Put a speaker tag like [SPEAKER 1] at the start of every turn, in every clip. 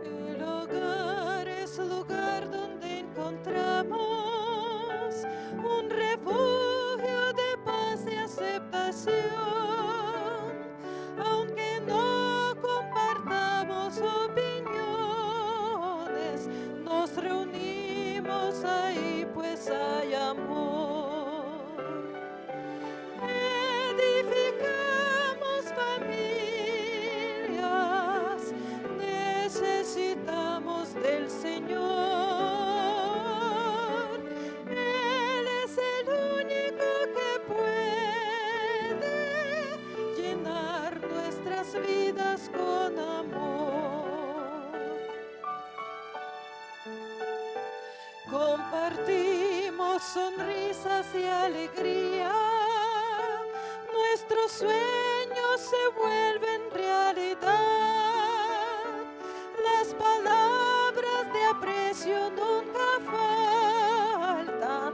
[SPEAKER 1] El hogar es lugar donde encontramos un refugio de paz y aceptación. Aunque no compartamos opiniones, nos reunimos ahí pues hay amor. Edificamos familias, necesitamos del Señor. Él es el único que puede llenar nuestras vidas con amor. Compartimos sonrisas y alegría, nuestros sueños se vuelven realidad. Las palabras de aprecio nunca faltan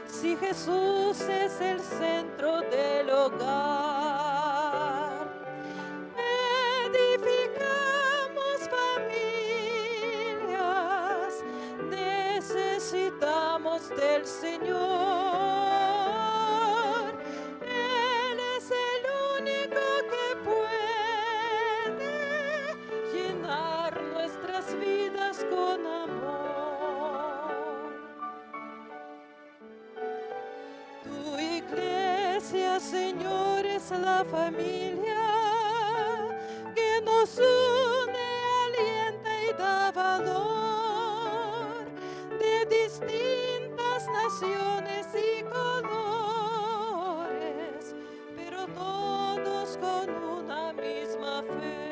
[SPEAKER 1] si Jesús es el centro del hogar. Edificamos familias, necesitamos del Señor. Él es el único que puede llenar nuestras vidas con amor. Tu iglesia, Señor, es la familia que nos une, alienta y da valor, de distintas naciones y colores, pero todos con una misma fe.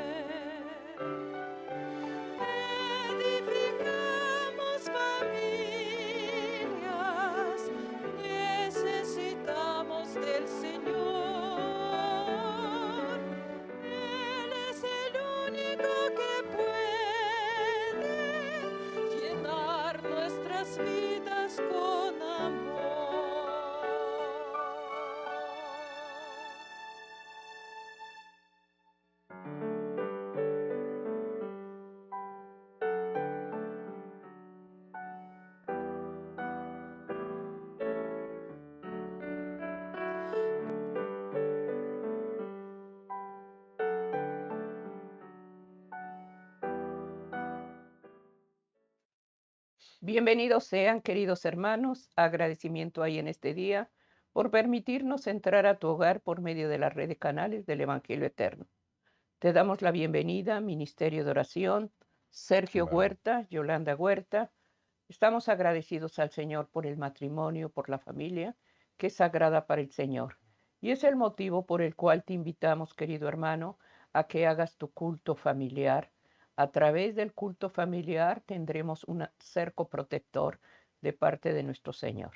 [SPEAKER 1] Edificamos familias, necesitamos del Señor. Él es el único que puede llenar nuestras vidas con amor.
[SPEAKER 2] Bienvenidos sean, queridos hermanos. Agradecimiento hay en este día por permitirnos entrar a tu hogar por medio de la red de canales del Evangelio Eterno. Te damos la bienvenida, Ministerio de Oración, Sergio
[SPEAKER 3] Amén.
[SPEAKER 2] Huerta, Yolanda Huerta. Estamos agradecidos al Señor por el matrimonio, por la familia, que es sagrada para el Señor. Y es el motivo por el cual te invitamos, querido hermano, a que hagas tu culto familiar. A través del culto familiar tendremos un cerco protector de parte de nuestro Señor.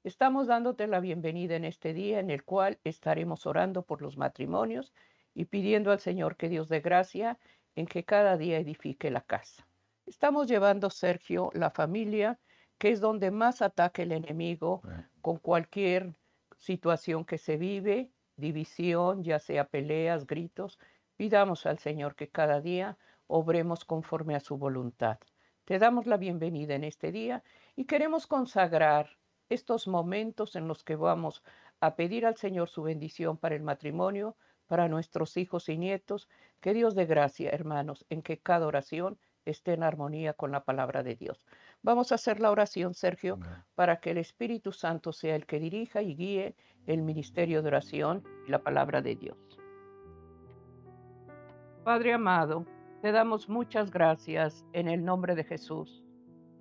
[SPEAKER 2] Estamos dándote la bienvenida en este día en el cual estaremos orando por los matrimonios y pidiendo al Señor que Dios dé gracia en que cada día edifique la casa. Estamos llevando, Sergio, la familia, que es donde más ataca el enemigo con cualquier situación que se vive, división, ya sea peleas, gritos. Pidamos al Señor que cada día obremos conforme a su voluntad. Te damos la bienvenida en este día y queremos consagrar estos momentos en los que vamos a pedir al Señor su bendición para el matrimonio, para nuestros hijos y nietos. Que Dios dé gracia, hermanos, en que cada oración esté en armonía con la palabra de Dios. Vamos a hacer la oración, Sergio,
[SPEAKER 3] Amén.
[SPEAKER 2] para que el Espíritu Santo sea el que dirija y guíe el ministerio de oración y la palabra de Dios. Padre amado, te damos muchas gracias en el nombre de Jesús.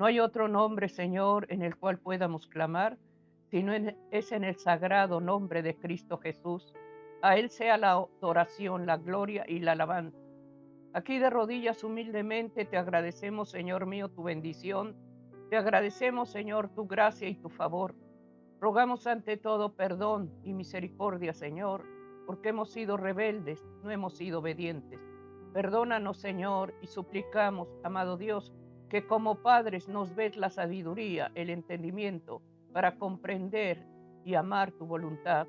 [SPEAKER 2] No hay otro nombre, Señor, en el cual podamos clamar, sino es en el sagrado nombre de Cristo Jesús. A Él sea la adoración, la gloria y la alabanza. Aquí de rodillas humildemente te agradecemos, Señor mío, tu bendición. Te agradecemos, Señor, tu gracia y tu favor. Rogamos ante todo perdón y misericordia, Señor, porque hemos sido rebeldes, no hemos sido obedientes. Perdónanos, Señor, y suplicamos, amado Dios, que como padres nos ves la sabiduría, el entendimiento para comprender y amar tu voluntad.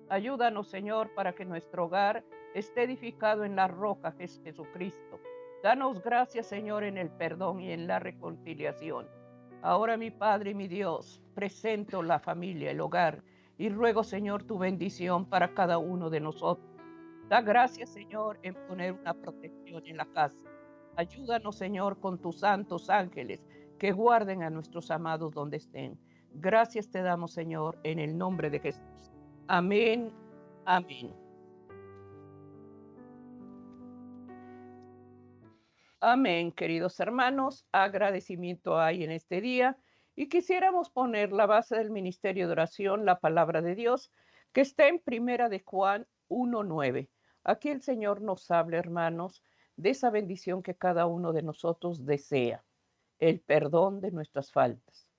[SPEAKER 2] Ayúdanos, Señor, para que nuestro hogar esté edificado en la roca que es Jesucristo. Danos gracias, Señor, en el perdón y en la reconciliación. Ahora, mi Padre y mi Dios, presento la familia, el hogar, y ruego, Señor, tu bendición para cada uno de nosotros. Da gracias, Señor, en poner una protección en la casa. Ayúdanos, Señor, con tus santos ángeles que guarden a nuestros amados donde estén. Gracias te damos, Señor, en el nombre de Jesús. Amén. Amén. Amén, queridos hermanos. Agradecimiento hay en este día y quisiéramos poner la base del ministerio de oración, la palabra de Dios, que está en Primera de Juan 1:9. Aquí el Señor nos habla, hermanos, de esa bendición que cada uno de nosotros desea, el perdón de nuestras faltas.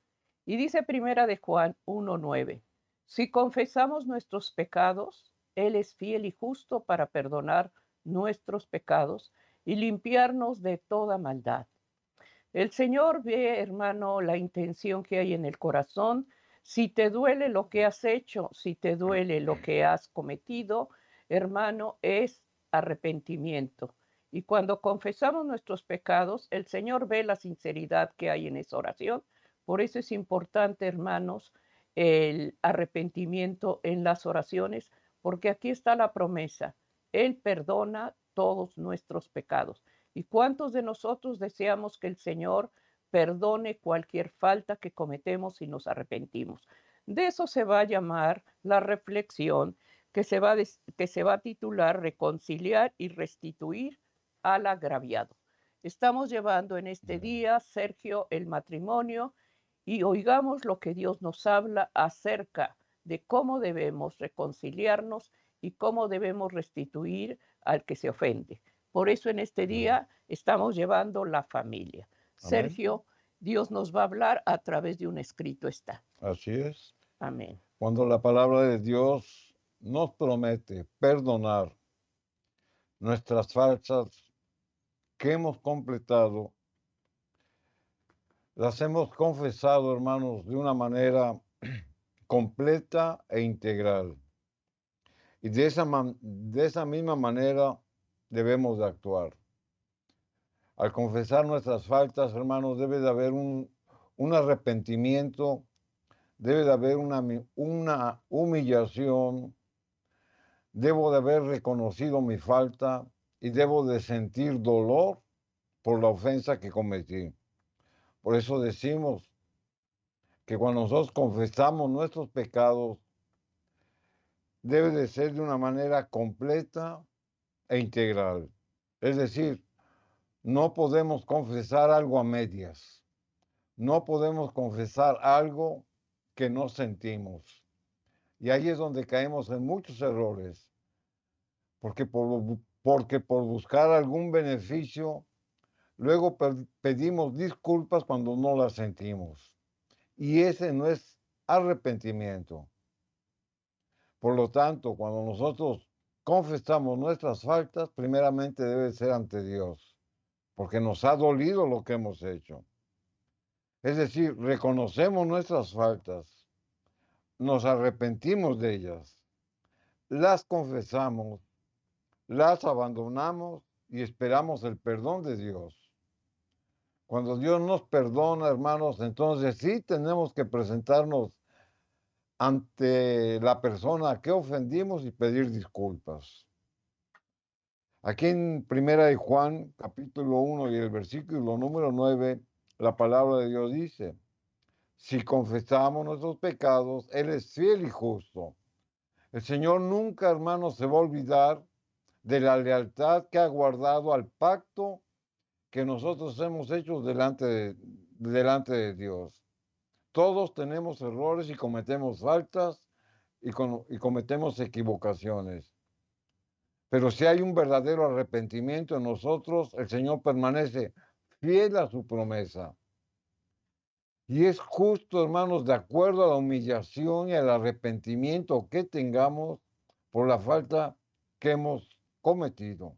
[SPEAKER 2] Y dice Primera de Juan 1:9, si confesamos nuestros pecados, Él es fiel y justo para perdonar nuestros pecados y limpiarnos de toda maldad. El Señor ve, hermano, la intención que hay en el corazón. Si te duele lo que has hecho, si te duele lo que has cometido, hermano, es arrepentimiento. Y cuando confesamos nuestros pecados, el Señor ve la sinceridad que hay en esa oración. Por eso es importante, hermanos, el arrepentimiento en las oraciones, porque aquí está la promesa. Él perdona todos nuestros pecados. ¿Y cuántos de nosotros deseamos que el Señor perdone cualquier falta que cometemos y nos arrepentimos? De eso se va a llamar la reflexión que se va a titular Reconciliar y restituir al agraviado. Estamos llevando en este día, Sergio, el matrimonio y oigamos lo que Dios nos habla acerca de cómo debemos reconciliarnos y cómo debemos restituir al que se ofende. Por eso en este día estamos llevando la familia.
[SPEAKER 3] Amén.
[SPEAKER 2] Sergio, Dios nos va a hablar a través de un escrito está.
[SPEAKER 3] Así es.
[SPEAKER 2] Amén.
[SPEAKER 3] Cuando la palabra de Dios nos promete perdonar nuestras faltas que hemos completado, las hemos confesado, hermanos, de una manera completa e integral. Y de esa misma manera debemos de actuar. Al confesar nuestras faltas, hermanos, debe de haber un arrepentimiento, debe de haber una humillación, debo de haber reconocido mi falta y debo de sentir dolor por la ofensa que cometí. Por eso decimos que cuando nosotros confesamos nuestros pecados, debe de ser de una manera completa e integral. Es decir, no podemos confesar algo a medias. No podemos confesar algo que no sentimos. Y ahí es donde caemos en muchos errores. Porque por buscar algún beneficio, luego pedimos disculpas cuando no las sentimos. Y ese no es arrepentimiento. Por lo tanto, cuando nosotros confesamos nuestras faltas, primeramente debe ser ante Dios, porque nos ha dolido lo que hemos hecho. Es decir, reconocemos nuestras faltas, nos arrepentimos de ellas, las confesamos, las abandonamos y esperamos el perdón de Dios. Cuando Dios nos perdona, hermanos, entonces sí tenemos que presentarnos ante la persona que ofendimos y pedir disculpas. Aquí en Primera de Juan, capítulo 1 y el versículo número 9, la palabra de Dios dice, si confesamos nuestros pecados, Él es fiel y justo. El Señor nunca, hermanos, se va a olvidar de la lealtad que ha guardado al pacto que nosotros hemos hecho delante de Dios. Todos tenemos errores y cometemos faltas y cometemos equivocaciones. Pero si hay un verdadero arrepentimiento en nosotros, el Señor permanece fiel a su promesa. Y es justo, hermanos, de acuerdo a la humillación y al arrepentimiento que tengamos por la falta que hemos cometido.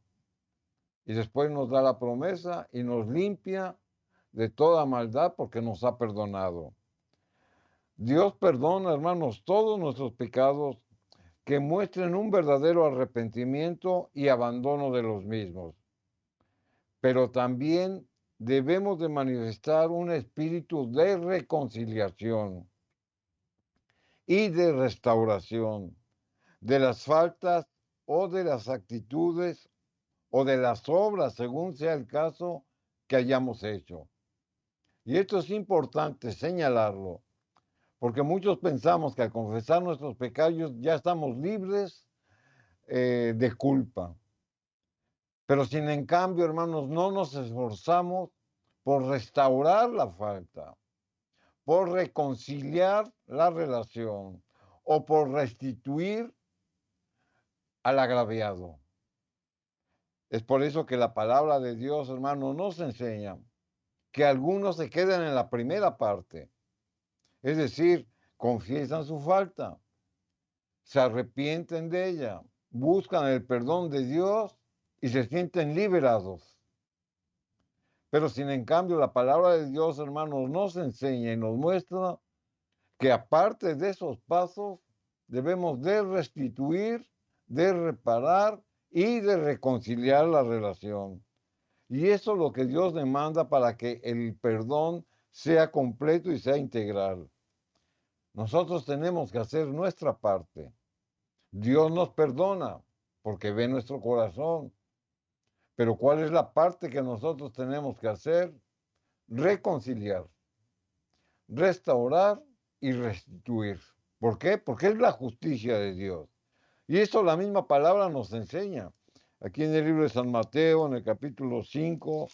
[SPEAKER 3] Y después nos da la promesa y nos limpia de toda maldad porque nos ha perdonado. Dios perdona, hermanos, todos nuestros pecados que muestren un verdadero arrepentimiento y abandono de los mismos. Pero también debemos de manifestar un espíritu de reconciliación y de restauración de las faltas o de las actitudes o de las obras, según sea el caso, que hayamos hecho. Y esto es importante señalarlo, porque muchos pensamos que al confesar nuestros pecados ya estamos libres de culpa. Pero sin en cambio, hermanos, no nos esforzamos por restaurar la falta, por reconciliar la relación o por restituir al agraviado. Es por eso que la palabra de Dios, hermano, nos enseña que algunos se quedan en la primera parte, es decir, confiesan su falta, se arrepienten de ella, buscan el perdón de Dios y se sienten liberados. Pero sin en cambio la palabra de Dios, hermanos, nos enseña y nos muestra que aparte de esos pasos debemos de restituir, de reparar y de reconciliar la relación. Y eso es lo que Dios demanda para que el perdón sea completo y sea integral. Nosotros tenemos que hacer nuestra parte. Dios nos perdona porque ve nuestro corazón. Pero ¿cuál es la parte que nosotros tenemos que hacer? Reconciliar, restaurar y restituir. ¿Por qué? Porque es la justicia de Dios. Y eso la misma palabra nos enseña. Aquí en el libro de San Mateo, en el capítulo 5,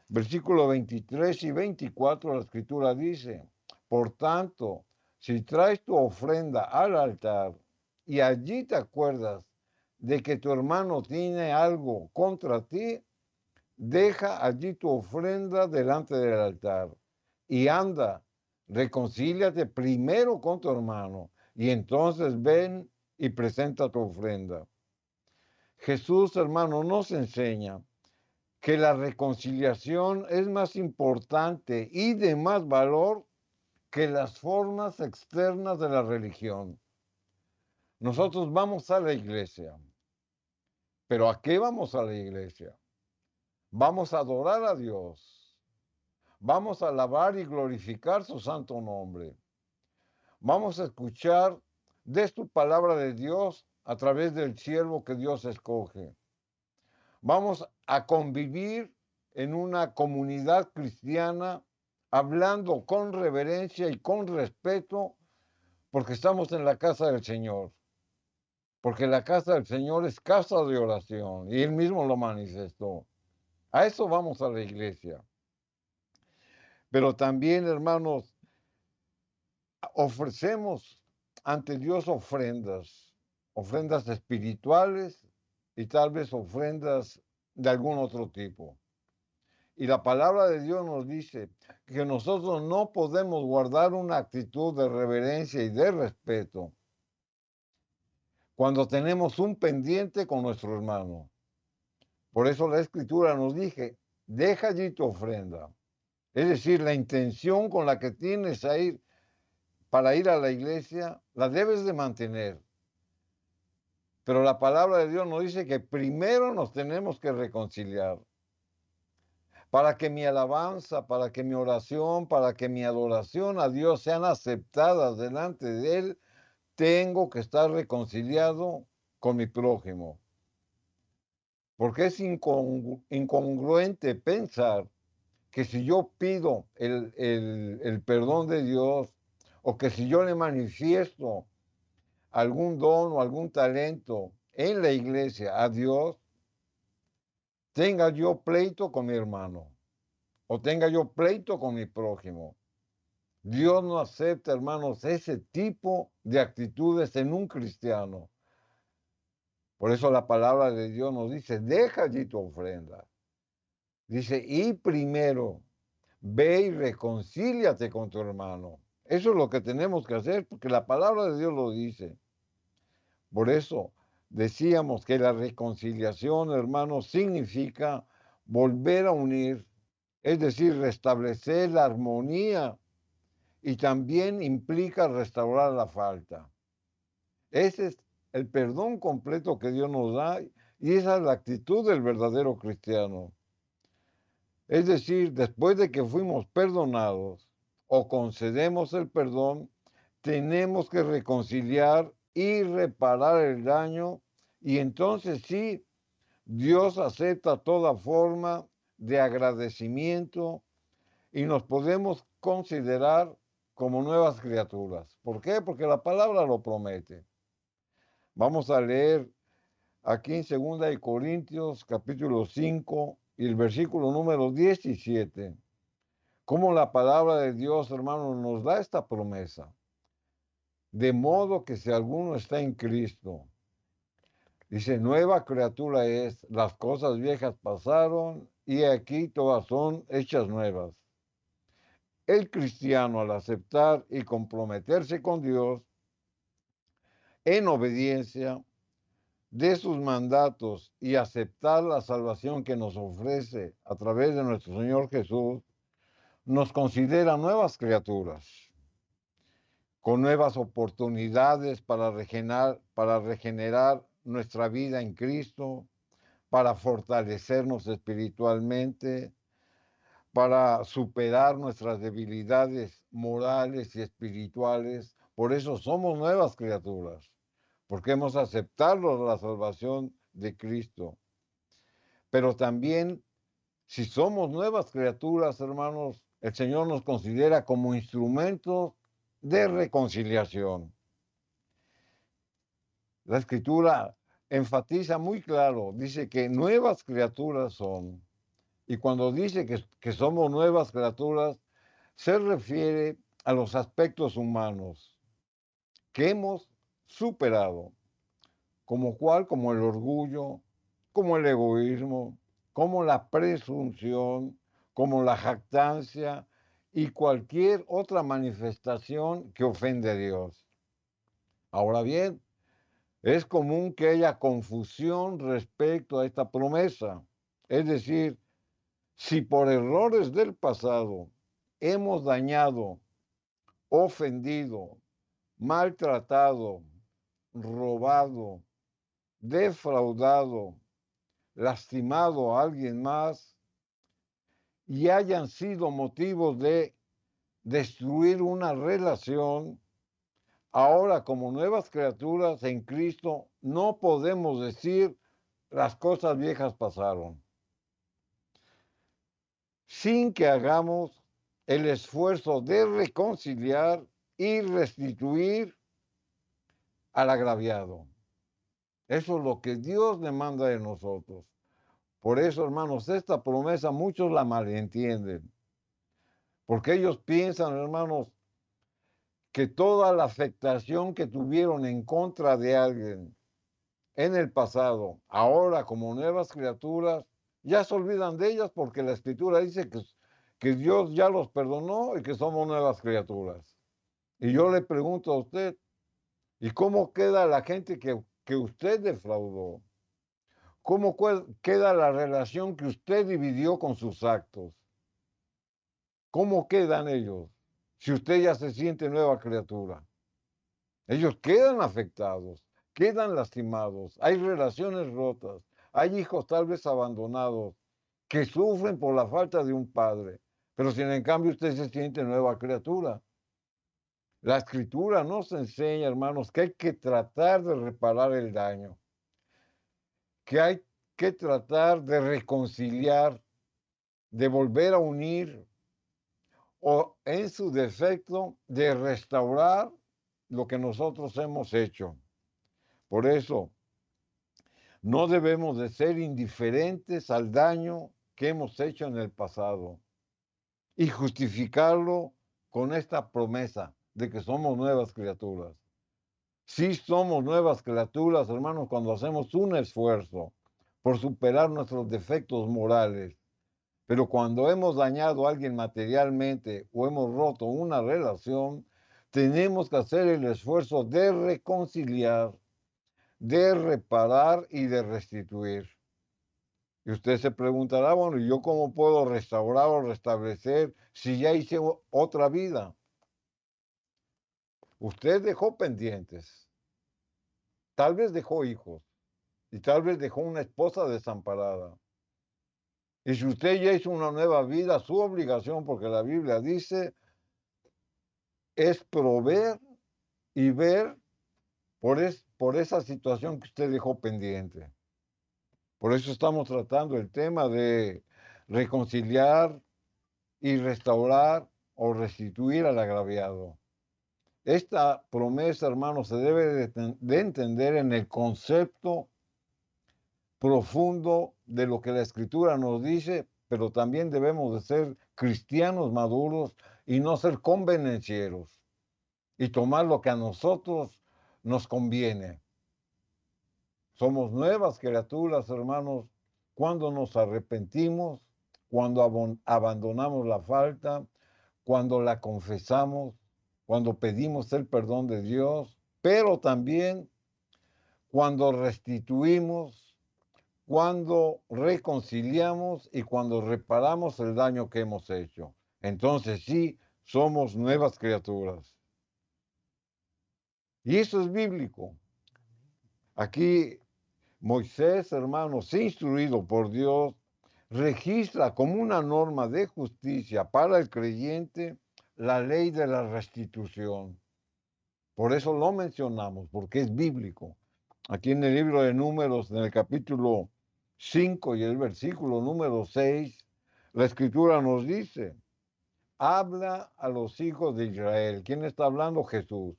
[SPEAKER 3] versículos 23 y 24, la escritura dice, por tanto, si traes tu ofrenda al altar y allí te acuerdas de que tu hermano tiene algo contra ti, deja allí tu ofrenda delante del altar y anda, reconcíliate primero con tu hermano y entonces ven y presenta tu ofrenda. Jesús, hermano, nos enseña que la reconciliación es más importante y de más valor que las formas externas de la religión. Nosotros vamos a la iglesia, pero ¿a qué vamos a la iglesia? Vamos a adorar a Dios, vamos a alabar y glorificar su santo nombre, vamos a escuchar de su palabra de Dios a través del siervo que Dios escoge. Vamos a convivir en una comunidad cristiana hablando con reverencia y con respeto porque estamos en la casa del Señor. Porque la casa del Señor es casa de oración y Él mismo lo manifestó. A eso vamos a la iglesia. Pero también, hermanos, ofrecemos ante Dios ofrendas, ofrendas espirituales y tal vez ofrendas de algún otro tipo. Y la palabra de Dios nos dice que nosotros no podemos guardar una actitud de reverencia y de respeto cuando tenemos un pendiente con nuestro hermano. Por eso la Escritura nos dice, deja allí tu ofrenda. Es decir, la intención con la que tienes a ir para ir a la iglesia, la debes de mantener. Pero la palabra de Dios nos dice que primero nos tenemos que reconciliar. Para que mi alabanza, para que mi oración, para que mi adoración a Dios sean aceptadas delante de Él, tengo que estar reconciliado con mi prójimo. Porque es incongruente pensar que si yo pido el perdón de Dios o que si yo le manifiesto algún don o algún talento en la iglesia a Dios, tenga yo pleito con mi hermano o tenga yo pleito con mi prójimo. Dios no acepta, hermanos, ese tipo de actitudes en un cristiano. Por eso la palabra de Dios nos dice, deja allí tu ofrenda. Dice, y primero, ve y reconcíliate con tu hermano. Eso es lo que tenemos que hacer, porque la palabra de Dios lo dice. Por eso decíamos que la reconciliación, hermanos, significa volver a unir es decir, restablecer la armonía y también implica restaurar la falta. Ese es el perdón completo que Dios nos da y esa es la actitud del verdadero cristiano. Es decir, después de que fuimos perdonados o concedemos el perdón, tenemos que reconciliar y reparar el daño y entonces sí, Dios acepta toda forma de agradecimiento y nos podemos considerar como nuevas criaturas. ¿Por qué? Porque la palabra lo promete. Vamos a leer aquí en 2 Corintios capítulo 5 y el versículo número 17. Cómo la palabra de Dios, hermano, nos da esta promesa. De modo que si alguno está en Cristo, dice, nueva criatura es, las cosas viejas pasaron y aquí todas son hechas nuevas. El cristiano, al aceptar y comprometerse con Dios en obediencia de sus mandatos y aceptar la salvación que nos ofrece a través de nuestro Señor Jesús, nos considera nuevas criaturas, con nuevas oportunidades para regenerar nuestra vida en Cristo, para fortalecernos espiritualmente, para superar nuestras debilidades morales y espirituales. Por eso somos nuevas criaturas, porque hemos aceptado la salvación de Cristo. Pero también, si somos nuevas criaturas, hermanos, el Señor nos considera como instrumentos de reconciliación. La Escritura enfatiza muy claro, dice que nuevas criaturas son. Y cuando dice que somos nuevas criaturas, se refiere a los aspectos humanos que hemos superado, como el orgullo, como el egoísmo, como la presunción, como la jactancia y cualquier otra manifestación que ofende a Dios. Ahora bien, es común que haya confusión respecto a esta promesa. Es decir, si por errores del pasado hemos dañado, ofendido, maltratado, robado, defraudado, lastimado a alguien más y hayan sido motivos de destruir una relación, ahora como nuevas criaturas en Cristo no podemos decir las cosas viejas pasaron, sin que hagamos el esfuerzo de reconciliar y restituir al agraviado. Eso es lo que Dios demanda de nosotros. Por eso, hermanos, esta promesa muchos la malentienden, porque ellos piensan, hermanos, que toda la afectación que tuvieron en contra de alguien en el pasado, ahora como nuevas criaturas, ya se olvidan de ellas porque la Escritura dice que Dios ya los perdonó y que somos nuevas criaturas. Y yo le pregunto a usted, ¿y cómo queda la gente que usted defraudó? ¿Cómo queda la relación que usted dividió con sus actos? ¿Cómo quedan ellos si usted ya se siente nueva criatura? Ellos quedan afectados, quedan lastimados, hay relaciones rotas, hay hijos tal vez abandonados que sufren por la falta de un padre, pero si en cambio usted se siente nueva criatura. La Escritura nos enseña, hermanos, que hay que tratar de reparar el daño, que hay que tratar de reconciliar, de volver a unir o en su defecto de restaurar lo que nosotros hemos hecho. Por eso, no debemos de ser indiferentes al daño que hemos hecho en el pasado y justificarlo con esta promesa de que somos nuevas criaturas. Sí somos nuevas criaturas, hermanos, cuando hacemos un esfuerzo por superar nuestros defectos morales. Pero cuando hemos dañado a alguien materialmente o hemos roto una relación, tenemos que hacer el esfuerzo de reconciliar, de reparar y de restituir. Y usted se preguntará, bueno, ¿y yo cómo puedo restaurar o restablecer si ya hice otra vida? Usted dejó pendientes, tal vez dejó hijos y tal vez dejó una esposa desamparada. Y si usted ya hizo una nueva vida, su obligación, porque la Biblia dice, es proveer y ver por esa situación que usted dejó pendiente. Por eso estamos tratando el tema de reconciliar y restaurar o restituir al agraviado. Esta promesa, hermano, se debe de entender en el concepto profundo de lo que la Escritura nos dice, pero también debemos de ser cristianos maduros y no ser convenencieros y tomar lo que a nosotros nos conviene. Somos nuevas criaturas, hermanos, cuando nos arrepentimos, cuando abandonamos la falta, cuando la confesamos, cuando pedimos el perdón de Dios, pero también cuando restituimos, cuando reconciliamos y cuando reparamos el daño que hemos hecho. Entonces sí, somos nuevas criaturas. Y eso es bíblico. Aquí Moisés, hermanos, instruido por Dios, registra como una norma de justicia para el creyente la ley de la restitución. Por eso lo mencionamos, porque es bíblico. Aquí en el libro de Números, en el capítulo 5 y el versículo número 6, la escritura nos dice, habla a los hijos de Israel. ¿Quién está hablando? Jesús.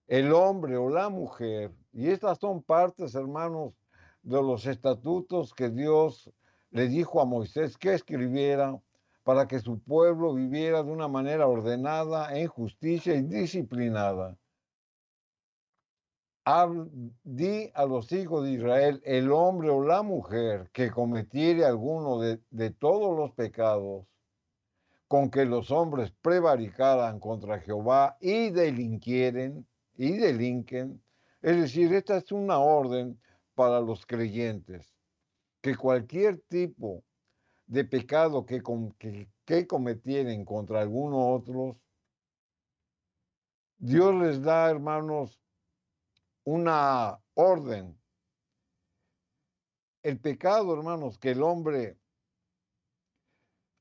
[SPEAKER 3] El hombre o la mujer, y estas son partes, hermanos, de los estatutos que Dios le dijo a Moisés que escribiera para que su pueblo viviera de una manera ordenada, en justicia y disciplinada. Di a los hijos de Israel, el hombre o la mujer que cometiere alguno de todos los pecados con que los hombres prevaricaran contra Jehová y delinquen. Es decir, esta es una orden para los creyentes, que cualquier tipo de pecado que cometieren contra alguno otros, Dios les da, hermanos, una orden. El pecado, hermanos, que el hombre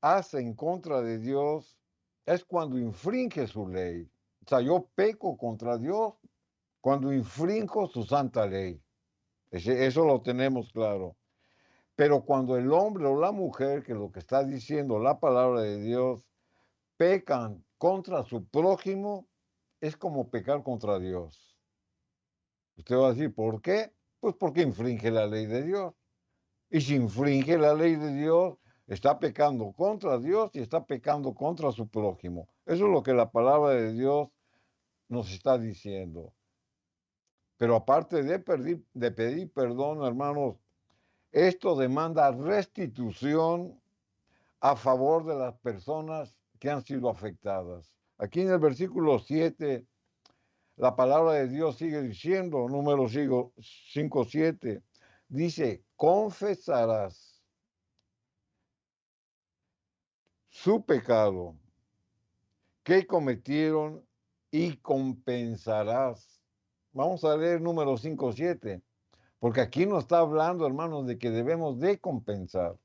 [SPEAKER 3] hace en contra de Dios es cuando infringe su ley. O sea, yo peco contra Dios cuando infrinjo su santa ley. Eso lo tenemos claro. Pero cuando el hombre o la mujer, que es lo que está diciendo la palabra de Dios, pecan contra su prójimo, es como pecar contra Dios. Usted va a decir, ¿por qué? Pues porque infringe la ley de Dios. Y si infringe la ley de Dios, está pecando contra Dios y está pecando contra su prójimo. Eso es lo que la palabra de Dios nos está diciendo. Pero aparte de pedir perdón, hermanos, esto demanda restitución a favor de las personas que han sido afectadas. Aquí en el versículo 7, la palabra de Dios sigue diciendo, número 5, 7, dice, confesarás su pecado que cometieron y compensarás. Vamos a leer número 5, 7, porque aquí nos está hablando, hermanos, de que debemos de compensar.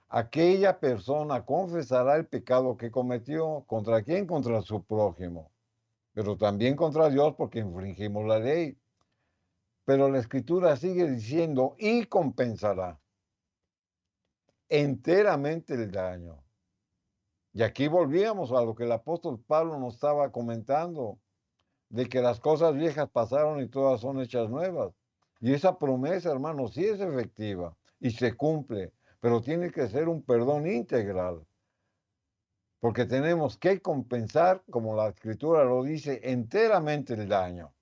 [SPEAKER 3] Aquella persona confesará el pecado que cometió. ¿Contra quién? Contra su prójimo. Pero también contra Dios porque infringimos la ley. Pero la escritura sigue diciendo y compensará enteramente el daño. Y aquí volvíamos a lo que el apóstol Pablo nos estaba comentando, de que las cosas viejas pasaron y todas son hechas nuevas. Y esa promesa, hermano, sí es efectiva y se cumple, pero tiene que ser un perdón integral. Porque tenemos que compensar, como la escritura lo dice, enteramente el daño.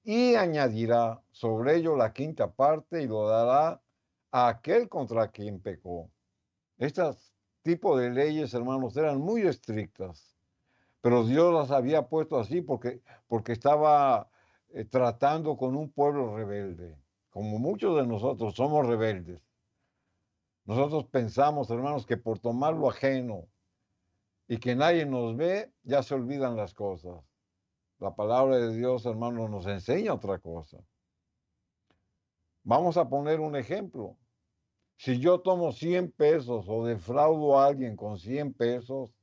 [SPEAKER 3] Y añadirá sobre ello la quinta parte y lo dará a aquel contra quien pecó. Estos tipos de leyes, hermanos, eran muy estrictas, pero Dios las había puesto así porque estaba tratando con un pueblo rebelde, como muchos de nosotros, somos rebeldes. Nosotros pensamos, hermanos, que por tomar lo ajeno y que nadie nos ve, ya se olvidan las cosas. La palabra de Dios, hermanos, nos enseña otra cosa. Vamos a poner un ejemplo. Si yo tomo 100 pesos o defraudo a alguien con 100 pesos,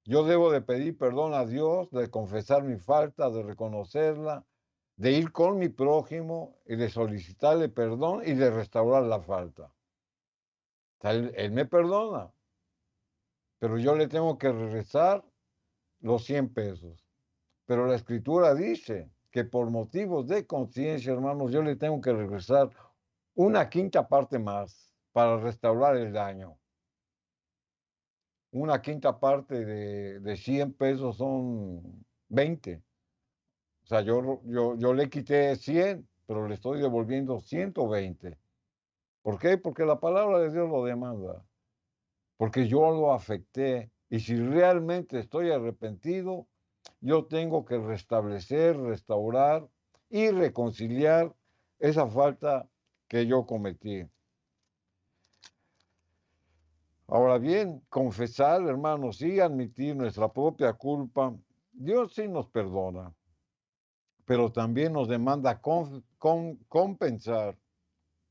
[SPEAKER 3] yo debo de pedir perdón a Dios, de confesar mi falta, de reconocerla, de ir con mi prójimo y de solicitarle perdón y de restaurar la falta. O sea, él me perdona, pero yo le tengo que regresar los 100 pesos. Pero la escritura dice que por motivos de conciencia, hermanos, yo le tengo que regresar una quinta parte más para restaurar el daño. Una quinta parte de 100 pesos son 20. O sea, yo le quité 100, pero le estoy devolviendo 120. ¿Por qué? Porque la palabra de Dios lo demanda. Porque yo lo afecté. Y si realmente estoy arrepentido, yo tengo que restablecer, restaurar y reconciliar esa falta que yo cometí. Ahora bien, confesar, hermanos, y admitir nuestra propia culpa, Dios sí nos perdona, pero también nos demanda compensar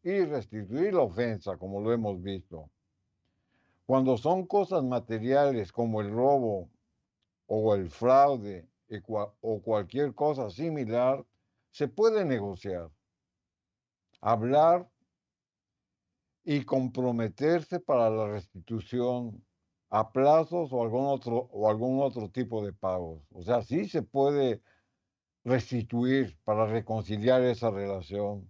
[SPEAKER 3] y restituir la ofensa, como lo hemos visto. Cuando son cosas materiales como el robo o el fraude o cualquier cosa similar, se puede negociar, hablar y comprometerse para la restitución a plazos o algún otro tipo de pagos. O sea, sí se puede restituir para reconciliar esa relación.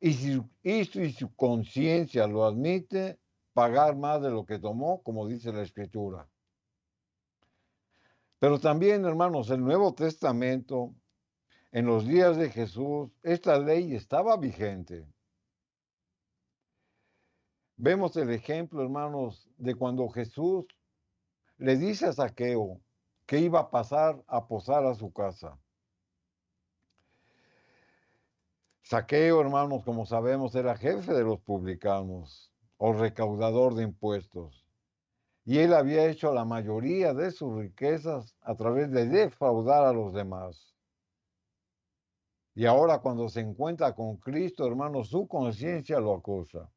[SPEAKER 3] Y si su conciencia lo admite, pagar más de lo que tomó, como dice la Escritura. Pero también, hermanos, el Nuevo Testamento, en los días de Jesús, esta ley estaba vigente. Vemos el ejemplo, hermanos, de cuando Jesús le dice a Zaqueo que iba a pasar a posar a su casa. Zaqueo, hermanos, como sabemos, era jefe de los publicanos o recaudador de impuestos. Y él había hecho la mayoría de sus riquezas a través de defraudar a los demás. Y ahora cuando se encuentra con Cristo, hermanos, su conciencia lo acusa.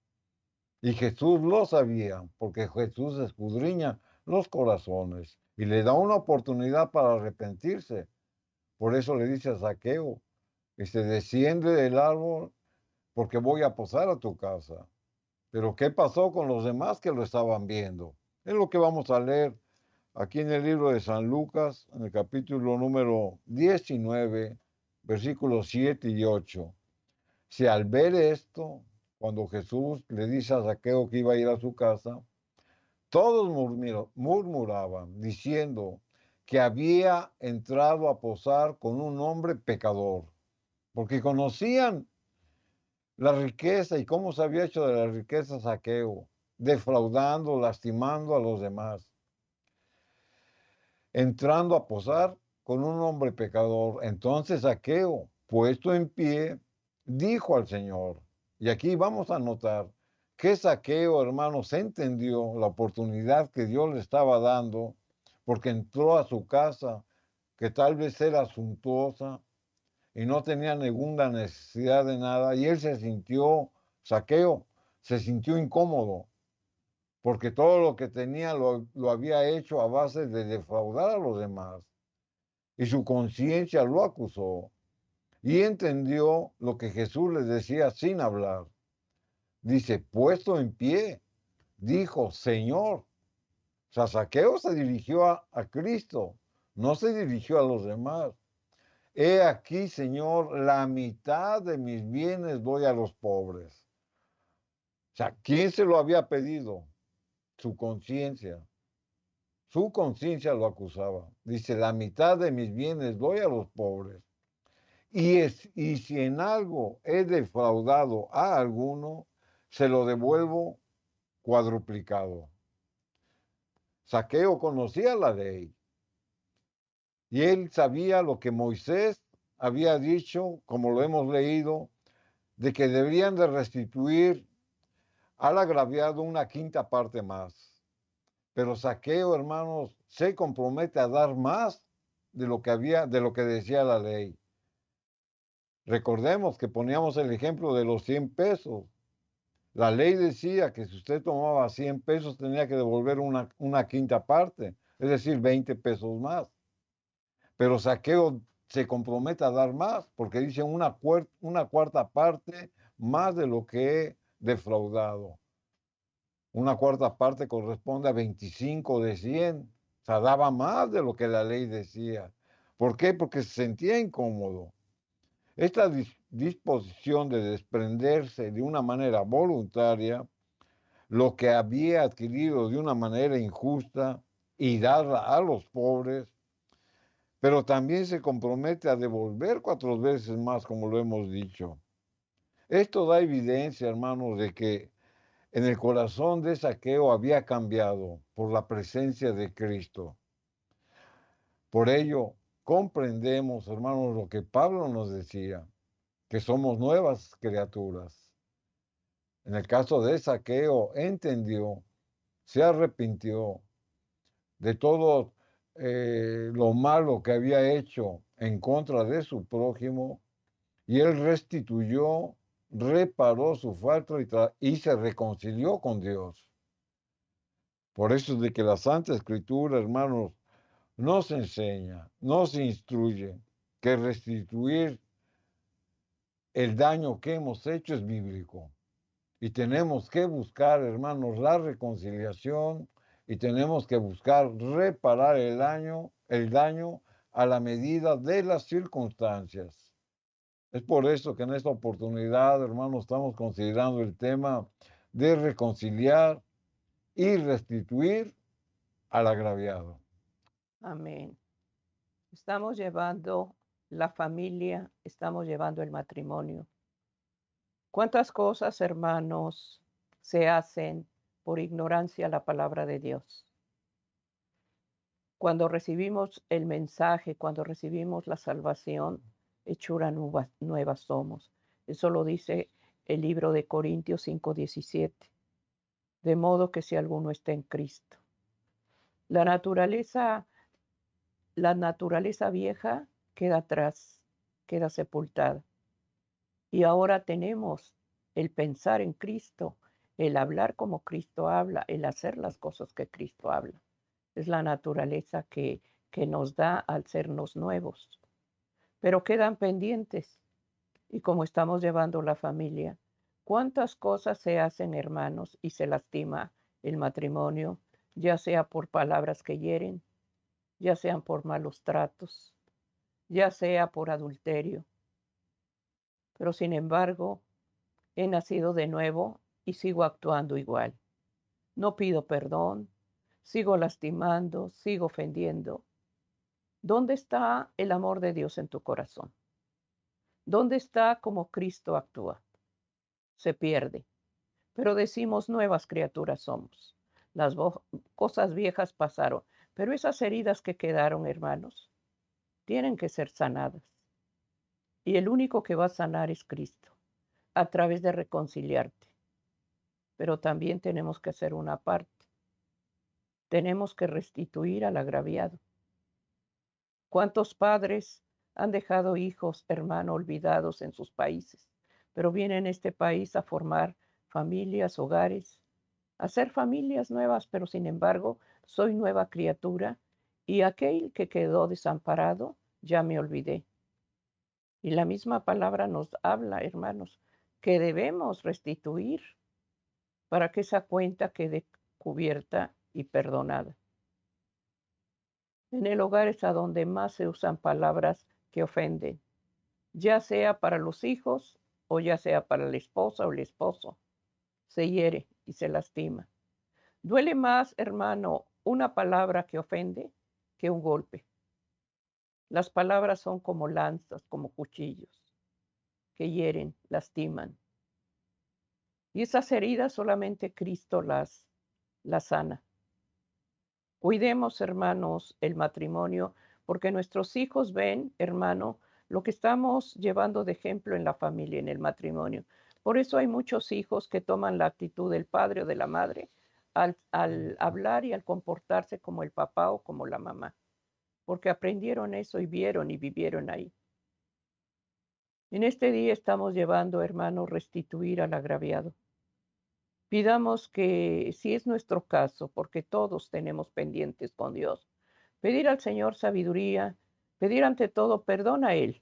[SPEAKER 3] Y Jesús lo sabía, porque Jesús escudriña los corazones y le da una oportunidad para arrepentirse. Por eso le dice a Zaqueo, que se desciende del árbol porque voy a posar a tu casa. Pero ¿qué pasó con los demás que lo estaban viendo? Es lo que vamos a leer aquí en el libro de San Lucas, en el capítulo número 19, versículos 7 y 8. Si al ver esto, cuando Jesús le dice a Zaqueo que iba a ir a su casa, todos murmuraban, diciendo que había entrado a posar con un hombre pecador, porque conocían la riqueza y cómo se había hecho de la riqueza Zaqueo, defraudando, lastimando a los demás, entrando a posar con un hombre pecador. Entonces Zaqueo, puesto en pie, dijo al Señor, y aquí vamos a notar que Zaqueo, hermanos, entendió la oportunidad que Dios le estaba dando, porque entró a su casa, que tal vez era suntuosa y no tenía ninguna necesidad de nada, y él se sintió, Zaqueo, se sintió incómodo, porque todo lo que tenía lo había hecho a base de defraudar a los demás, y su conciencia lo acusó, y entendió lo que Jesús le decía sin hablar. Dice, puesto en pie, dijo, Señor. O sea, Zaqueo se dirigió a Cristo, no se dirigió a los demás. He aquí, Señor, la mitad de mis bienes doy a los pobres. O sea, ¿quién se lo había pedido? Su conciencia. Su conciencia lo acusaba. Dice, la mitad de mis bienes doy a los pobres. Y si en algo he defraudado a alguno, se lo devuelvo cuadruplicado. Zaqueo conocía la ley y él sabía lo que Moisés había dicho, como lo hemos leído, de que deberían de restituir al agraviado una quinta parte más. Pero Zaqueo, hermanos, se compromete a dar más de lo que decía la ley. Recordemos que poníamos el ejemplo de los 100 pesos. La ley decía que si usted tomaba 100 pesos tenía que devolver una quinta parte, es decir, 20 pesos más. Pero Zaqueo se compromete a dar más porque dice una cuarta parte más de lo que he defraudado. Una cuarta parte corresponde a 25 de 100. O sea, daba más de lo que la ley decía. ¿Por qué? Porque se sentía incómodo. Esta disposición de desprenderse de una manera voluntaria, lo que había adquirido de una manera injusta y darla a los pobres, pero también se compromete a devolver 4 veces más, como lo hemos dicho. Esto da evidencia, hermanos, de que en el corazón de Zaqueo había cambiado por la presencia de Cristo. Por ello, comprendemos, hermanos, lo que Pablo nos decía, que somos nuevas criaturas. En el caso de Zaqueo, entendió, se arrepintió de todo lo malo que había hecho en contra de su prójimo y él restituyó, reparó su falta y se reconcilió con Dios. Por eso es de que la Santa Escritura, hermanos, nos enseña, nos instruye que restituir el daño que hemos hecho es bíblico. Y tenemos que buscar, hermanos, la reconciliación y tenemos que buscar reparar el daño a la medida de las circunstancias. Es por eso que en esta oportunidad, hermanos, estamos considerando el tema de reconciliar y restituir al agraviado.
[SPEAKER 2] Amén. Estamos llevando la familia, estamos llevando el matrimonio. ¿Cuántas cosas, hermanos, se hacen por ignorancia a la palabra de Dios? Cuando recibimos el mensaje, cuando recibimos la salvación, hechura nueva somos. Eso lo dice el libro de Corintios 5:17. De modo que si alguno está en Cristo. La naturaleza vieja queda atrás, queda sepultada. Y ahora tenemos el pensar en Cristo, el hablar como Cristo habla, el hacer las cosas que Cristo habla. Es la naturaleza que nos da al sernos nuevos. Pero quedan pendientes. Y como estamos llevando la familia, ¿cuántas cosas se hacen, hermanos, y se lastima el matrimonio, ya sea por palabras que hieren, ya sean por malos tratos, ya sea por adulterio? Pero sin embargo, he nacido de nuevo y sigo actuando igual. No pido perdón, sigo lastimando, sigo ofendiendo. ¿Dónde está el amor de Dios en tu corazón? ¿Dónde está como Cristo actúa? Se pierde. Pero decimos nuevas criaturas somos. Las cosas viejas pasaron, pero esas heridas que quedaron, hermanos, tienen que ser sanadas. Y el único que va a sanar es Cristo, a través de reconciliarte. Pero también tenemos que hacer una parte. Tenemos que restituir al agraviado. ¿Cuántos padres han dejado hijos, hermano, olvidados en sus países? Pero vienen a este país a formar familias, hogares, a hacer familias nuevas, pero sin embargo, soy nueva criatura y aquel que quedó desamparado, ya me olvidé. Y la misma palabra nos habla, hermanos, que debemos restituir para que esa cuenta quede cubierta y perdonada. En el hogar es a donde más se usan palabras que ofenden, ya sea para los hijos o ya sea para la esposa o el esposo. Se hiere y se lastima. Duele más, hermano, una palabra que ofende que un golpe. Las palabras son como lanzas, como cuchillos, que hieren, lastiman. Y esas heridas solamente Cristo las sana. Cuidemos, hermanos, el matrimonio, porque nuestros hijos ven, hermano, lo que estamos llevando de ejemplo en la familia, en el matrimonio. Por eso hay muchos hijos que toman la actitud del padre o de la madre al hablar y al comportarse como el papá o como la mamá, porque aprendieron eso y vieron y vivieron ahí. En este día estamos llevando, hermanos, restituir al agraviado. Pidamos que, si es nuestro caso, porque todos tenemos pendientes con Dios, pedir al Señor sabiduría, pedir ante todo perdón a Él.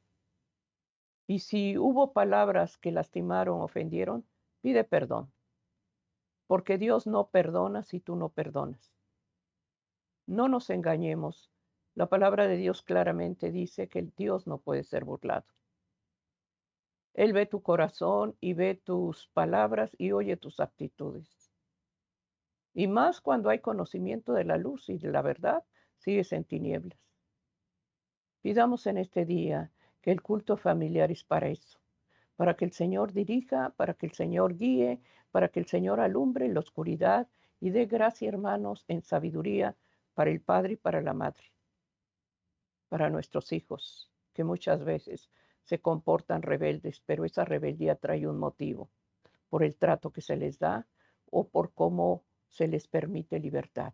[SPEAKER 2] Y si hubo palabras que lastimaron, ofendieron, pide perdón, porque Dios no perdona si tú no perdonas. No nos engañemos. La palabra de Dios claramente dice que el Dios no puede ser burlado. Él ve tu corazón y ve tus palabras y oye tus actitudes. Y más cuando hay conocimiento de la luz y de la verdad, sigues en tinieblas. Pidamos en este día que el culto familiar es para eso, para que el Señor dirija, para que el Señor guíe, para que el Señor alumbre en la oscuridad y dé gracia, hermanos, en sabiduría para el Padre y para la Madre, para nuestros hijos, que muchas veces se comportan rebeldes, pero esa rebeldía trae un motivo, por el trato que se les da o por cómo se les permite libertad.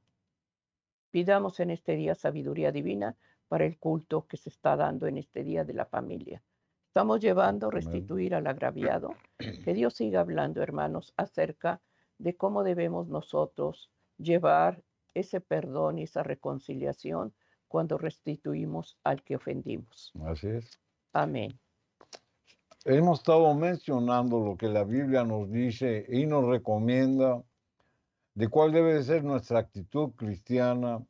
[SPEAKER 2] Pidamos en este día sabiduría divina para el culto que se está dando en este día de la familia. Estamos llevando a
[SPEAKER 3] Amén.
[SPEAKER 2] restituir al agraviado. Que Dios siga hablando, hermanos, acerca de cómo debemos nosotros llevar ese perdón y esa reconciliación cuando restituimos al que ofendimos.
[SPEAKER 3] Así es.
[SPEAKER 2] Amén.
[SPEAKER 3] Hemos estado mencionando lo que la Biblia nos dice y nos recomienda de cuál debe de ser nuestra actitud cristiana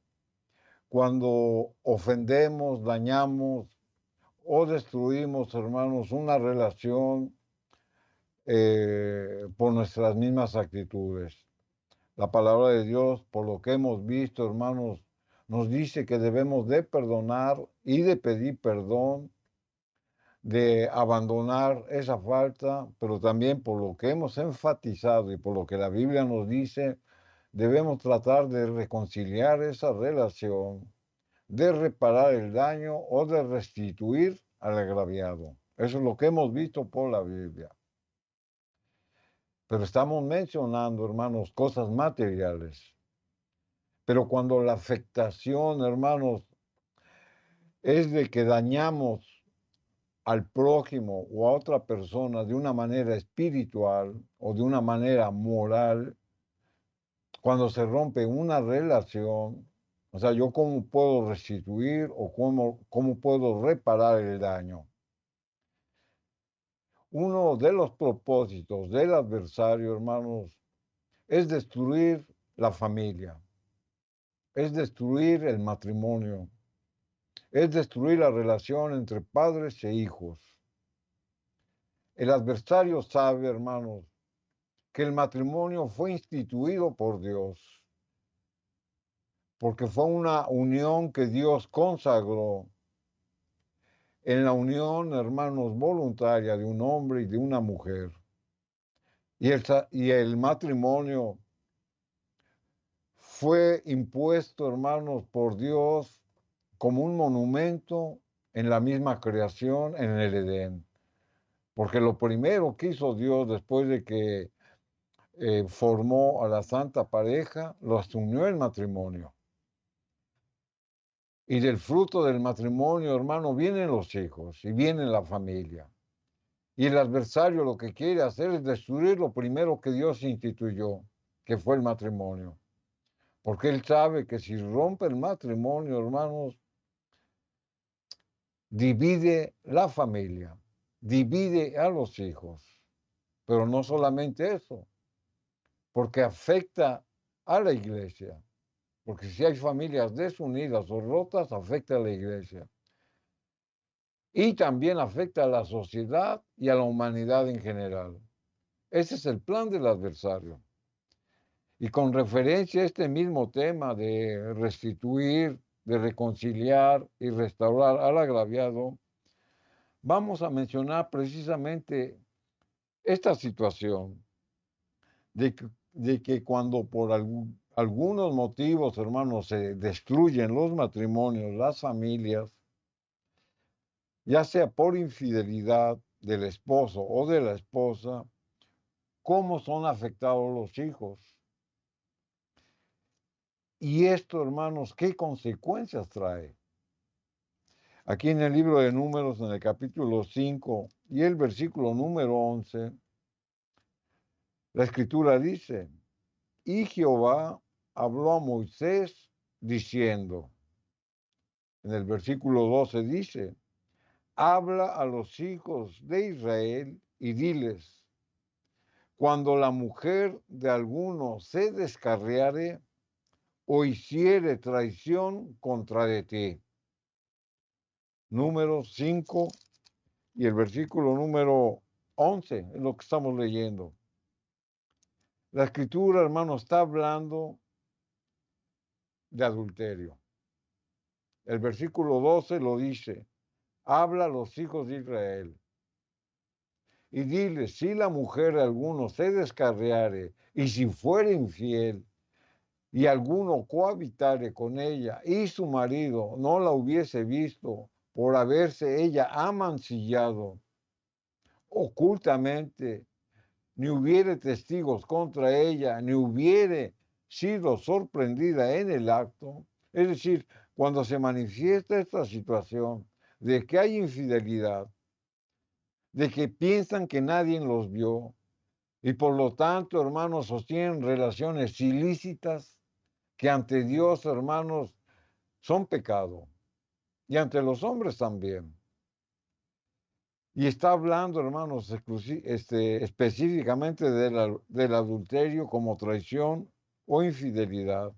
[SPEAKER 3] cuando ofendemos, dañamos o destruimos, hermanos, una relación por nuestras mismas actitudes. La palabra de Dios, por lo que hemos visto, hermanos, nos dice que debemos de perdonar y de pedir perdón, de abandonar esa falta, pero también por lo que hemos enfatizado y por lo que la Biblia nos dice, debemos tratar de reconciliar esa relación, de reparar el daño o de restituir al agraviado. Eso es lo que hemos visto por la Biblia. Pero estamos mencionando, hermanos, cosas materiales. Pero cuando la afectación, hermanos, es de que dañamos al prójimo o a otra persona de una manera espiritual o de una manera moral, cuando se rompe una relación, o sea, yo cómo puedo restituir o cómo puedo reparar el daño. Uno de los propósitos del adversario, hermanos, es destruir la familia, es destruir el matrimonio, es destruir la relación entre padres e hijos. El adversario sabe, hermanos, que el matrimonio fue instituido por Dios, porque fue una unión que Dios consagró. En la unión, hermanos, voluntaria de un hombre y de una mujer. Y el matrimonio fue impuesto, hermanos, por Dios como un monumento en la misma creación en el Edén. Porque lo primero que hizo Dios después de que formó a la santa pareja, los unió en matrimonio. Y del fruto del matrimonio, hermano, vienen los hijos y viene la familia. Y el adversario lo que quiere hacer es destruir lo primero que Dios instituyó, que fue el matrimonio. Porque él sabe que si rompe el matrimonio, hermanos, divide la familia, divide a los hijos. Pero no solamente eso, porque afecta a la iglesia. Porque si hay familias desunidas o rotas, afecta a la iglesia. Y también afecta a la sociedad y a la humanidad en general. Ese es el plan del adversario. Y con referencia a este mismo tema de restituir, de reconciliar y restaurar al agraviado, vamos a mencionar precisamente esta situación de que cuando por algunos motivos, hermanos, se destruyen los matrimonios, las familias, ya sea por infidelidad del esposo o de la esposa, cómo son afectados los hijos. Y esto, hermanos, ¿qué consecuencias trae? Aquí en el libro de Números, en el capítulo 5 y el versículo número 11, la escritura dice, y Jehová habló a Moisés diciendo, en el versículo 12 dice, habla a los hijos de Israel y diles, cuando la mujer de alguno se descarriare o hiciere traición contra de ti. Números 5 y el versículo número 11 es lo que estamos leyendo. La escritura, hermano, está hablando de adulterio. El versículo 12 lo dice, habla a los hijos de Israel y dile, si la mujer de alguno se descarriare y si fuere infiel y alguno cohabitare con ella y su marido no la hubiese visto por haberse ella amancillado ocultamente, ni hubiere testigos contra ella, ni hubiere sido sorprendida en el acto, es decir, cuando se manifiesta esta situación de que hay infidelidad, de que piensan que nadie los vio y por lo tanto, hermanos, sostienen relaciones ilícitas que ante Dios, hermanos, son pecado y ante los hombres también. Y está hablando, hermanos, específicamente del adulterio como traición o infidelidad.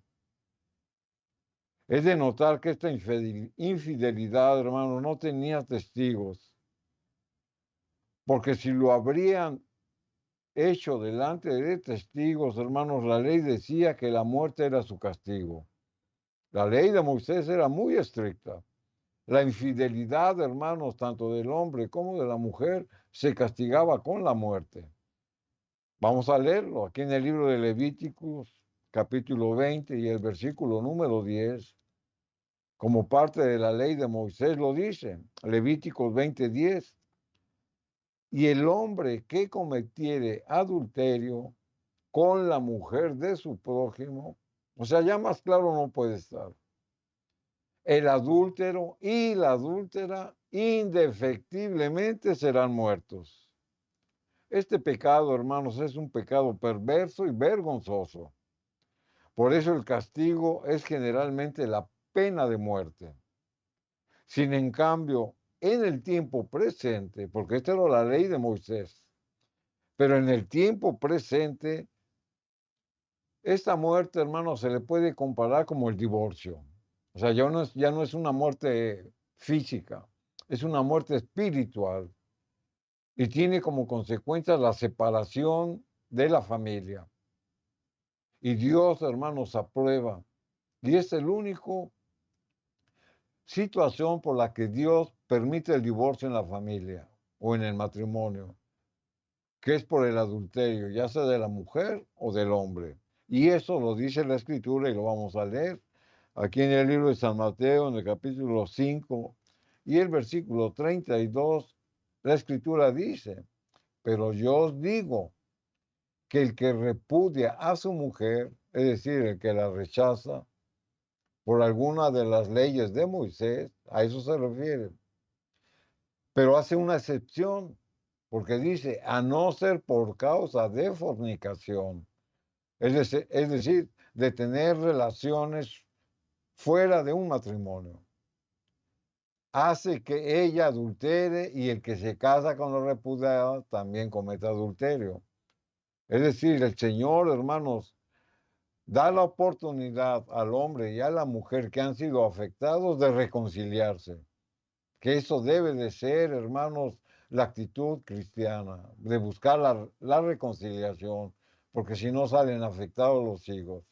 [SPEAKER 3] Es de notar que esta infidelidad, hermanos, no tenía testigos, porque si lo habrían hecho delante de testigos, hermanos, la ley decía que la muerte era su castigo. La ley de Moisés era muy estricta. La infidelidad, hermanos, tanto del hombre como de la mujer, se castigaba con la muerte. Vamos a leerlo aquí en el libro de Levíticos, capítulo 20 y el versículo número 10, como parte de la ley de Moisés lo dice, Levíticos 20:10. Y el hombre que cometiere adulterio con la mujer de su prójimo, o sea, ya más claro no puede estar. El adúltero y la adúltera indefectiblemente serán muertos. Este pecado, hermanos, es un pecado perverso y vergonzoso. Por eso el castigo es generalmente la pena de muerte. Sin en cambio, en el tiempo presente, porque esta era la ley de Moisés, pero en el tiempo presente, esta muerte, hermanos, se le puede comparar como el divorcio. O sea, ya no es una muerte física, es una muerte espiritual y tiene como consecuencia la separación de la familia. Y Dios, hermanos, aprueba. Y es el único situación por la que Dios permite el divorcio en la familia o en el matrimonio, que es por el adulterio, ya sea de la mujer o del hombre. Y eso lo dice la Escritura y lo vamos a leer aquí en el libro de San Mateo, en el capítulo 5 y el versículo 32. La Escritura dice, pero yo os digo que el que repudia a su mujer, es decir, el que la rechaza por alguna de las leyes de Moisés, a eso se refiere, pero hace una excepción, porque dice, a no ser por causa de fornicación, es decir, de tener relaciones fuera de un matrimonio. Hace que ella adultere y el que se casa con la repudiada también cometa adulterio. Es decir, el Señor, hermanos, da la oportunidad al hombre y a la mujer que han sido afectados de reconciliarse. Que eso debe de ser, hermanos, la actitud cristiana, de buscar la reconciliación, porque si no salen afectados los hijos.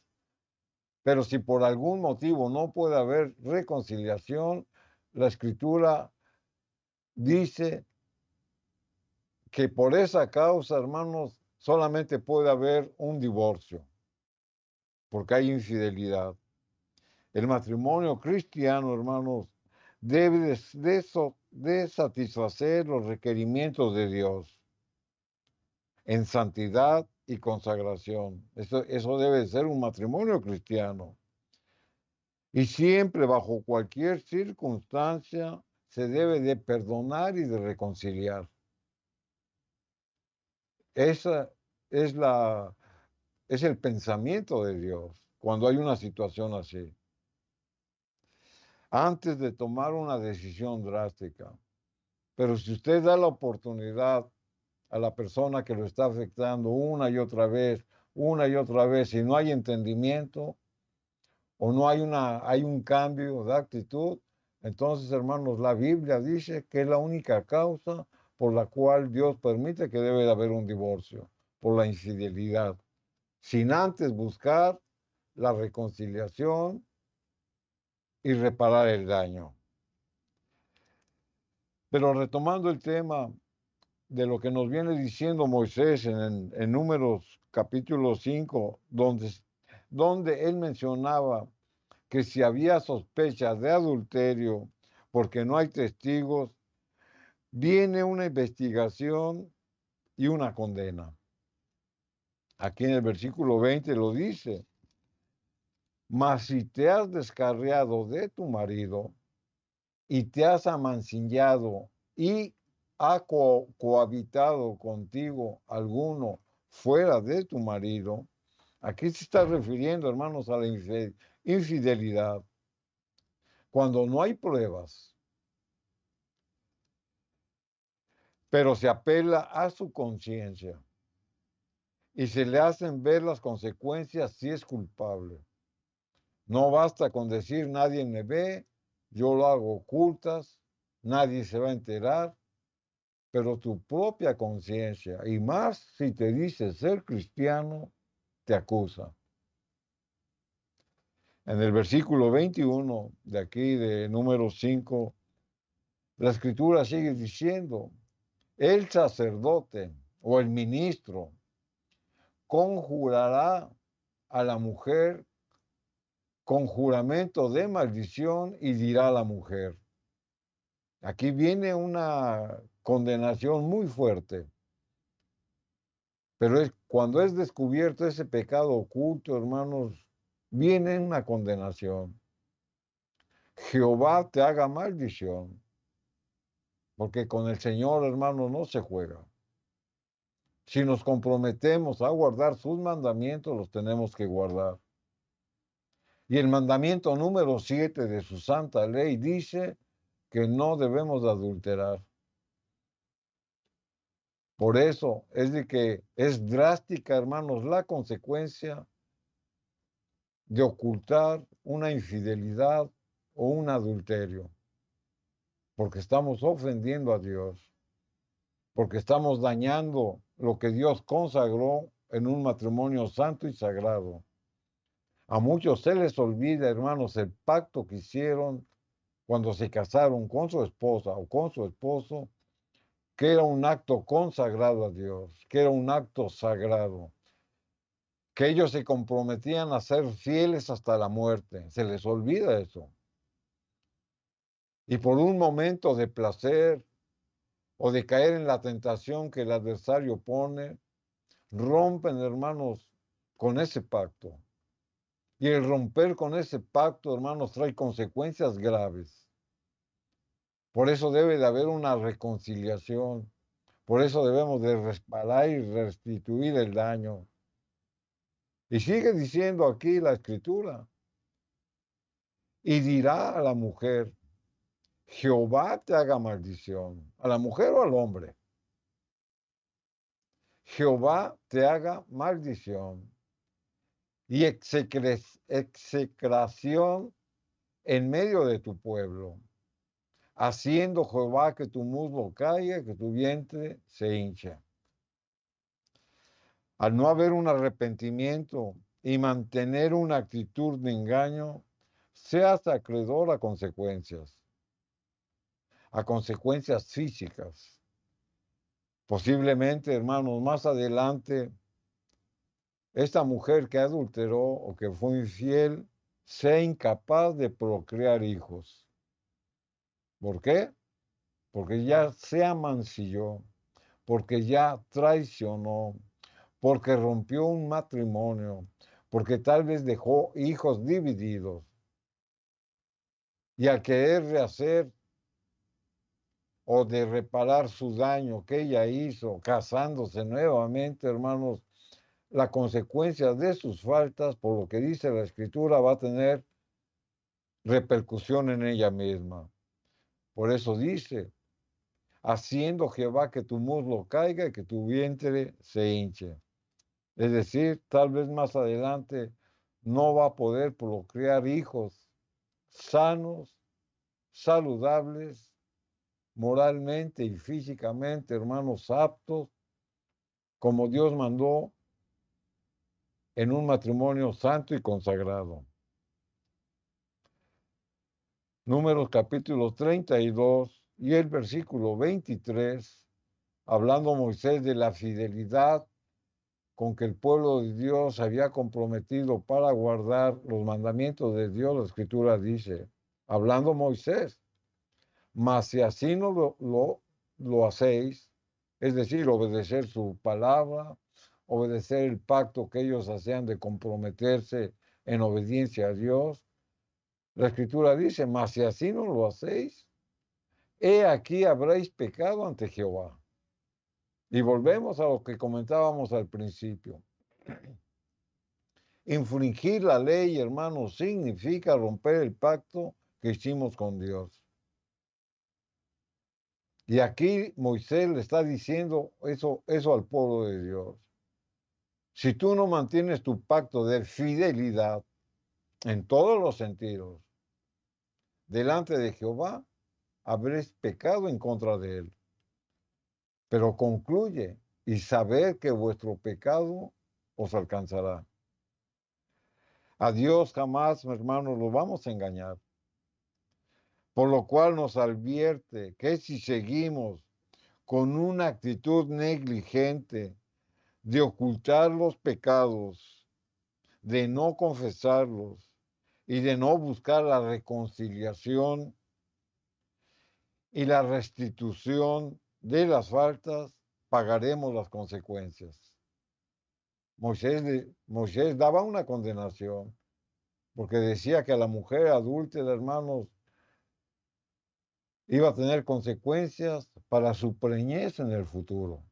[SPEAKER 3] Pero si por algún motivo no puede haber reconciliación, la Escritura dice que por esa causa, hermanos, solamente puede haber un divorcio, porque hay infidelidad. El matrimonio cristiano, hermanos, debe de satisfacer los requerimientos de Dios en santidad y consagración. Eso debe ser un matrimonio cristiano. Y siempre, bajo cualquier circunstancia, se debe de perdonar y de reconciliar. Esa es es el pensamiento de Dios cuando hay una situación así. Antes de tomar una decisión drástica. Pero si usted da la oportunidad a la persona que lo está afectando una y otra vez, y no hay entendimiento o no hay hay un cambio de actitud, entonces, hermanos, la Biblia dice que es la única causa por la cual Dios permite que debe de haber un divorcio, por la infidelidad, sin antes buscar la reconciliación y reparar el daño. Pero retomando el tema de lo que nos viene diciendo Moisés en Números capítulo 5, donde él mencionaba que si había sospechas de adulterio, porque no hay testigos, viene una investigación y una condena. Aquí en el versículo 20 lo dice, mas si te has descarriado de tu marido y te has amancillado y ha cohabitado contigo alguno fuera de tu marido, aquí se está refiriendo, hermanos, a la infidelidad. Cuando no hay pruebas, pero se apela a su conciencia y se le hacen ver las consecuencias si es culpable. No basta con decir nadie me ve, yo lo hago ocultas, nadie se va a enterar, pero tu propia conciencia, y más si te dices ser cristiano, te acusa. En el versículo 21 de aquí, de número 5, la escritura sigue diciendo, el sacerdote o el ministro conjurará a la mujer con juramento de maldición y dirá a la mujer. Aquí viene una condenación muy fuerte. Pero cuando es descubierto ese pecado oculto, hermanos, viene una condenación. Jehová te haga maldición, porque con el Señor, hermano, no se juega. Si nos comprometemos a guardar sus mandamientos, los tenemos que guardar. Y el mandamiento número 7 de su santa ley dice que no debemos adulterar. Por eso es de que es drástica, hermanos, la consecuencia de ocultar una infidelidad o un adulterio, porque estamos ofendiendo a Dios, porque estamos dañando lo que Dios consagró en un matrimonio santo y sagrado. A muchos se les olvida, hermanos, el pacto que hicieron cuando se casaron con su esposa o con su esposo, que era un acto consagrado a Dios, que era un acto sagrado, que ellos se comprometían a ser fieles hasta la muerte. Se les olvida eso. Y por un momento de placer o de caer en la tentación que el adversario pone, rompen, hermanos, con ese pacto. Y el romper con ese pacto, hermanos, trae consecuencias graves. Por eso debe de haber una reconciliación. Por eso debemos de reparar y restituir el daño. Y sigue diciendo aquí la escritura. Y dirá a la mujer, Jehová te haga maldición. ¿A la mujer o al hombre? Jehová te haga maldición y execración en medio de tu pueblo, haciendo Jehová que tu muslo caiga, que tu vientre se hincha. Al no haber un arrepentimiento y mantener una actitud de engaño, seas acreedor a consecuencias físicas. Posiblemente, hermanos, más adelante, esta mujer que adulteró o que fue infiel sea incapaz de procrear hijos. ¿Por qué? Porque ya se amancilló, porque ya traicionó, porque rompió un matrimonio, porque tal vez dejó hijos divididos. Y al querer rehacer o de reparar su daño que ella hizo casándose nuevamente, hermanos, la consecuencia de sus faltas, por lo que dice la Escritura, va a tener repercusión en ella misma. Por eso dice, haciendo Jehová que tu muslo caiga y que tu vientre se hinche. Es decir, tal vez más adelante no va a poder procrear hijos sanos, saludables, moralmente y físicamente, hermanos, aptos, como Dios mandó en un matrimonio santo y consagrado. Números capítulo 32 y el versículo 23, hablando Moisés de la fidelidad con que el pueblo de Dios se había comprometido para guardar los mandamientos de Dios, la Escritura dice, hablando Moisés, mas si así no lo hacéis, es decir, obedecer su palabra, obedecer el pacto que ellos hacían de comprometerse en obediencia a Dios, la Escritura dice, mas si así no lo hacéis, he aquí habréis pecado ante Jehová. Y volvemos a lo que comentábamos al principio. Infringir la ley, hermanos, significa romper el pacto que hicimos con Dios. Y aquí Moisés le está diciendo eso al pueblo de Dios. Si tú no mantienes tu pacto de fidelidad en todos los sentidos delante de Jehová, habréis pecado en contra de él. Pero concluye, y saber que vuestro pecado os alcanzará. A Dios jamás, hermanos, lo vamos a engañar. Por lo cual nos advierte que si seguimos con una actitud negligente de ocultar los pecados, de no confesarlos y de no buscar la reconciliación y la restitución de las faltas, pagaremos las consecuencias. Moisés daba una condenación, porque decía que a la mujer adúltera, hermanos, iba a tener consecuencias para su preñez en el futuro.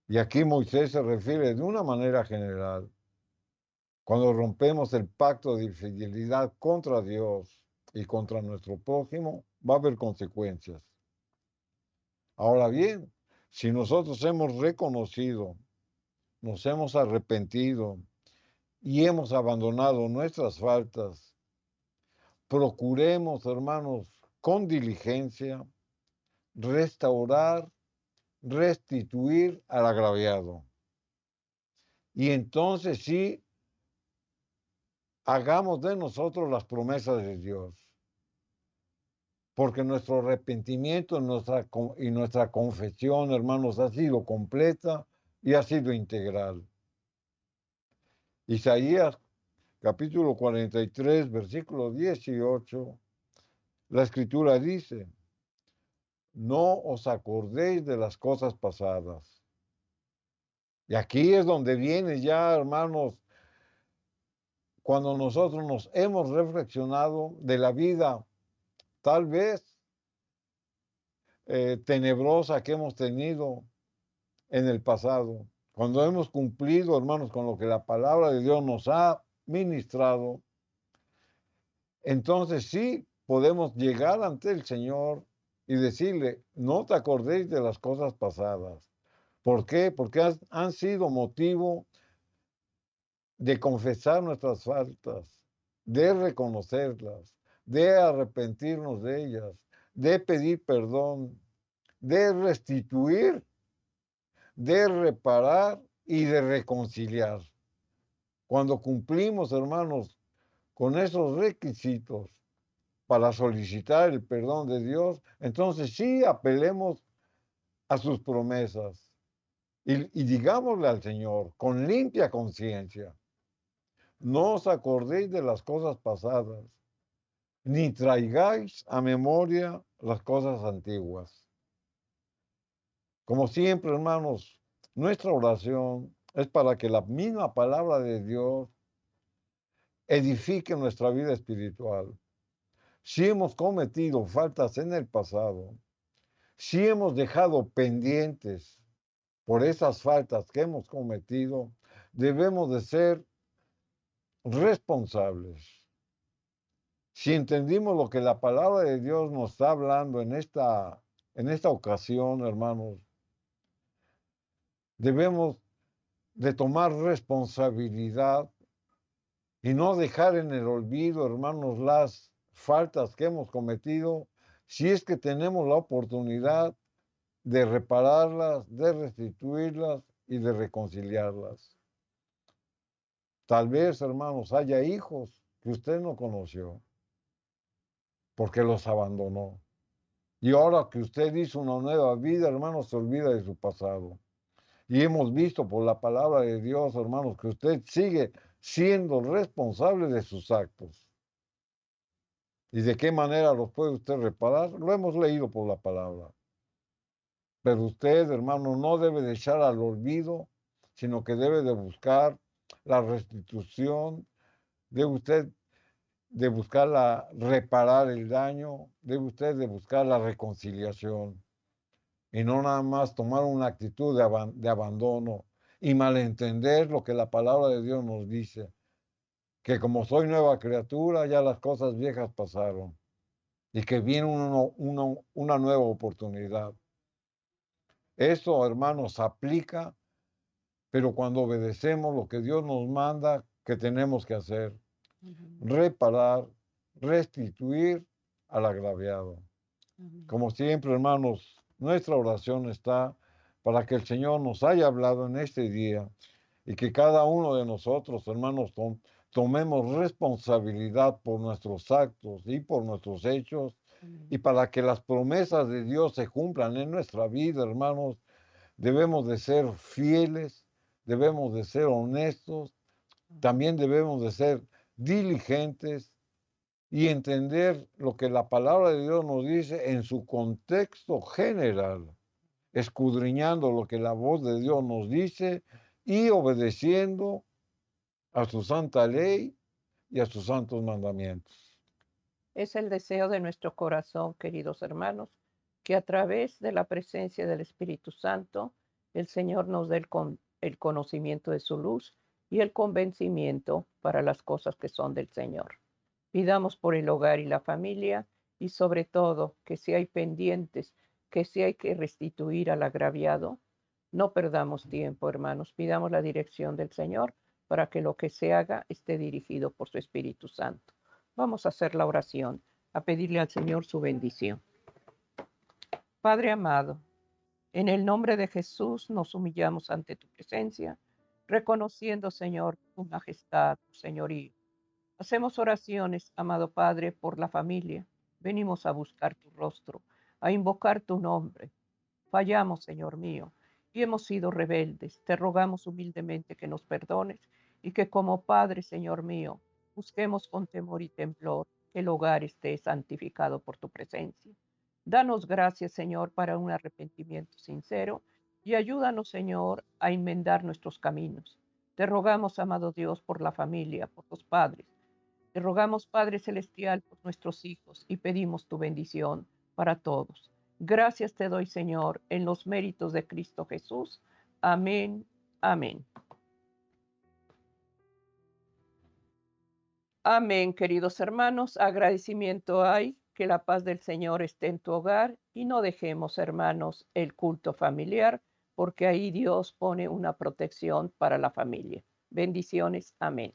[SPEAKER 3] Y aquí Moisés se refiere de una manera general. Cuando rompemos el pacto de fidelidad contra Dios y contra nuestro prójimo, va a haber consecuencias. Ahora bien, si nosotros hemos reconocido, nos hemos arrepentido y hemos abandonado nuestras faltas, procuremos, hermanos, con diligencia, restaurar, restituir al agraviado. Y entonces sí, hagamos de nosotros las promesas de Dios. Porque nuestro arrepentimiento y nuestra confesión, hermanos, ha sido completa y ha sido integral. Isaías capítulo 43, versículo 18, la Escritura dice, no os acordéis de las cosas pasadas. Y aquí es donde viene ya, hermanos, cuando nosotros nos hemos reflexionado de la vida, tal vez tenebrosa que hemos tenido en el pasado, cuando hemos cumplido, hermanos, con lo que la palabra de Dios nos ha ministrado, entonces sí podemos llegar ante el Señor y decirle, no te acordéis de las cosas pasadas. ¿Por qué? Porque han sido motivo de confesar nuestras faltas, de reconocerlas, de arrepentirnos de ellas, de pedir perdón, de restituir, de reparar y de reconciliar. Cuando cumplimos, hermanos, con esos requisitos para solicitar el perdón de Dios, entonces sí apelemos a sus promesas y digámosle al Señor con limpia conciencia, no os acordéis de las cosas pasadas, ni traigáis a memoria las cosas antiguas. Como siempre, hermanos, nuestra oración es para que la misma palabra de Dios edifique nuestra vida espiritual. Si hemos cometido faltas en el pasado, si hemos dejado pendientes por esas faltas que hemos cometido, debemos de ser responsables. Si entendimos lo que la palabra de Dios nos está hablando en esta ocasión, hermanos, debemos de tomar responsabilidad y no dejar en el olvido, hermanos, las faltas que hemos cometido, si es que tenemos la oportunidad de repararlas, de restituirlas y de reconciliarlas. Tal vez, hermanos, haya hijos que usted no conoció porque los abandonó. Y ahora que usted hizo una nueva vida, hermanos, se olvida de su pasado. Y hemos visto por la palabra de Dios, hermanos, que usted sigue siendo responsable de sus actos. ¿Y de qué manera los puede usted reparar? Lo hemos leído por la palabra. Pero usted, hermano, no debe de echar al olvido, sino que debe de buscar la restitución, debe usted de buscar reparar el daño, debe usted de buscar la reconciliación y no nada más tomar una actitud de abandono y malentender lo que la palabra de Dios nos dice, que como soy nueva criatura, ya las cosas viejas pasaron y que viene una nueva oportunidad. Eso, hermanos, aplica, pero cuando obedecemos lo que Dios nos manda que tenemos que hacer, reparar, restituir al agraviado. Como siempre, hermanos, nuestra oración está para que el Señor nos haya hablado en este día y que cada uno de nosotros, hermanos, tomemos responsabilidad por nuestros actos y por nuestros hechos y para que las promesas de Dios se cumplan en nuestra vida, hermanos, debemos de ser fieles, debemos de ser honestos, también debemos de ser diligentes y entender lo que la palabra de Dios nos dice en su contexto general, escudriñando lo que la voz de Dios nos dice y obedeciendo a su santa ley y a sus santos mandamientos.
[SPEAKER 2] Es el deseo de nuestro corazón, queridos hermanos, que a través de la presencia del Espíritu Santo, el Señor nos dé el conocimiento de su luz y el convencimiento para las cosas que son del Señor. Pidamos por el hogar y la familia y sobre todo que si hay pendientes, que si hay que restituir al agraviado, no perdamos tiempo, hermanos. Pidamos la dirección del Señor para que lo que se haga esté dirigido por su Espíritu Santo. Vamos a hacer la oración, a pedirle al Señor su bendición. Padre amado, en el nombre de Jesús nos humillamos ante tu presencia, reconociendo, Señor, tu majestad, tu señorío. Hacemos oraciones, amado Padre, por la familia. Venimos a buscar tu rostro, a invocar tu nombre. Fallamos, Señor mío, y hemos sido rebeldes. Te rogamos humildemente que nos perdones y que como Padre, Señor mío, busquemos con temor y temblor que el hogar esté santificado por tu presencia. Danos gracias, Señor, para un arrepentimiento sincero y ayúdanos, Señor, a enmendar nuestros caminos. Te rogamos, amado Dios, por la familia, por los padres. Te rogamos, Padre Celestial, por nuestros hijos y pedimos tu bendición para todos. Gracias te doy, Señor, en los méritos de Cristo Jesús. Amén. Amén. Amén, queridos hermanos. Agradecimiento hay que la paz del Señor esté en tu hogar y no dejemos, hermanos, el culto familiar, porque ahí Dios pone una protección para la familia. Bendiciones. Amén.